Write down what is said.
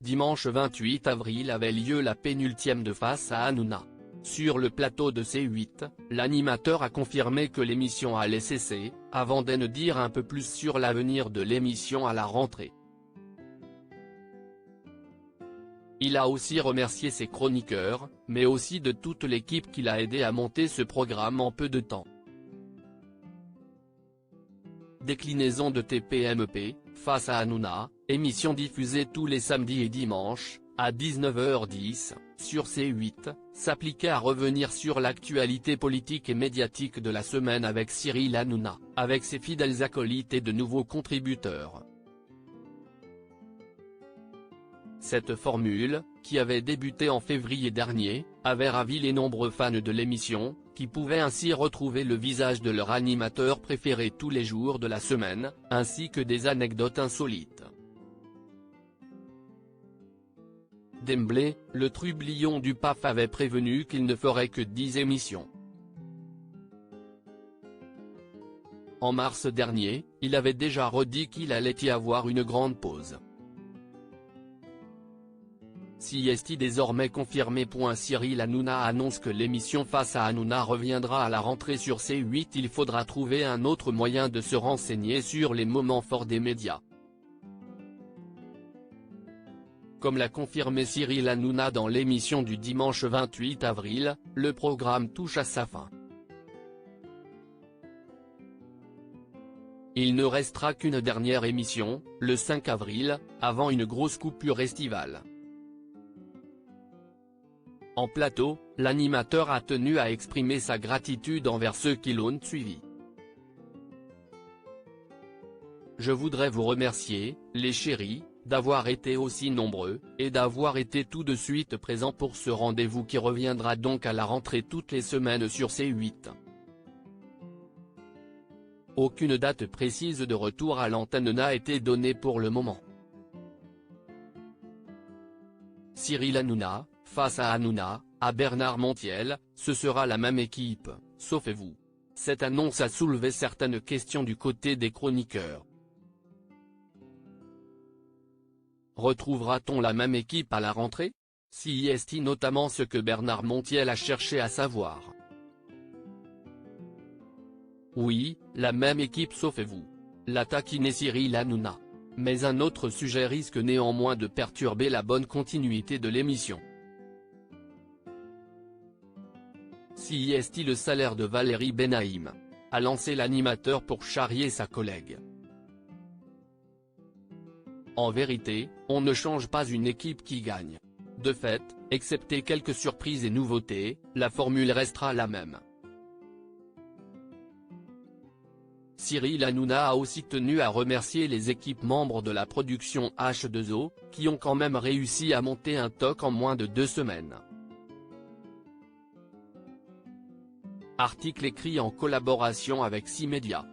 dimanche 28 avril avait lieu la pénultième de Face à Hanouna. Sur le plateau de C8, l'animateur a confirmé que l'émission allait cesser, avant de nous dire un peu plus sur l'avenir de l'émission à la rentrée. Il a aussi remercié ses chroniqueurs, mais aussi de toute l'équipe qui l'a aidé à monter ce programme en peu de temps. Déclinaison de TPMP, Face à Hanouna, émission diffusée tous les samedis et dimanches, à 19h10, sur C8, s'appliquait à revenir sur l'actualité politique et médiatique de la semaine avec Cyril Hanouna, avec ses fidèles acolytes et de nouveaux contributeurs. Cette formule, qui avait débuté en février dernier, avait ravi les nombreux fans de l'émission, qui pouvaient ainsi retrouver le visage de leur animateur préféré tous les jours de la semaine, ainsi que des anecdotes insolites. D'emblée, le trublion du PAF avait prévenu qu'il ne ferait que 10 émissions. En mars dernier, il avait déjà redit qu'il allait y avoir une grande pause. Si est désormais confirmé. Cyril Hanouna annonce que l'émission Face à Hanouna reviendra à la rentrée sur C8. Il faudra trouver un autre moyen de se renseigner sur les moments forts des médias. Comme l'a confirmé Cyril Hanouna dans l'émission du dimanche 28 avril, le programme touche à sa fin. Il ne restera qu'une dernière émission, le 5 avril, avant une grosse coupure estivale. En plateau, l'animateur a tenu à exprimer sa gratitude envers ceux qui l'ont suivi. Je voudrais vous remercier, les chéris, d'avoir été aussi nombreux, et d'avoir été tout de suite présents pour ce rendez-vous qui reviendra donc à la rentrée toutes les semaines sur C8. Aucune date précise de retour à l'antenne n'a été donnée pour le moment. Cyril Hanouna, Face à Hanouna, à Bernard Montiel, ce sera la même équipe, sauf vous. Cette annonce a soulevé certaines questions du côté des chroniqueurs. Retrouvera-t-on la même équipe à la rentrée? Si est notamment ce que Bernard Montiel a cherché à savoir. Oui, la même équipe sauf vous. L'a taquiné Cyril Hanouna. Mais un autre sujet risque néanmoins de perturber la bonne continuité de l'émission. Si est le salaire de Valérie Benaïm, a lancé l'animateur pour charrier sa collègue. En vérité, on ne change pas une équipe qui gagne. De fait, excepté quelques surprises et nouveautés, la formule restera la même. Cyril Hanouna a aussi tenu à remercier les équipes membres de la production H2O, qui ont quand même réussi à monter un TOC en moins de 2 semaines. Article écrit en collaboration avec 6 médias.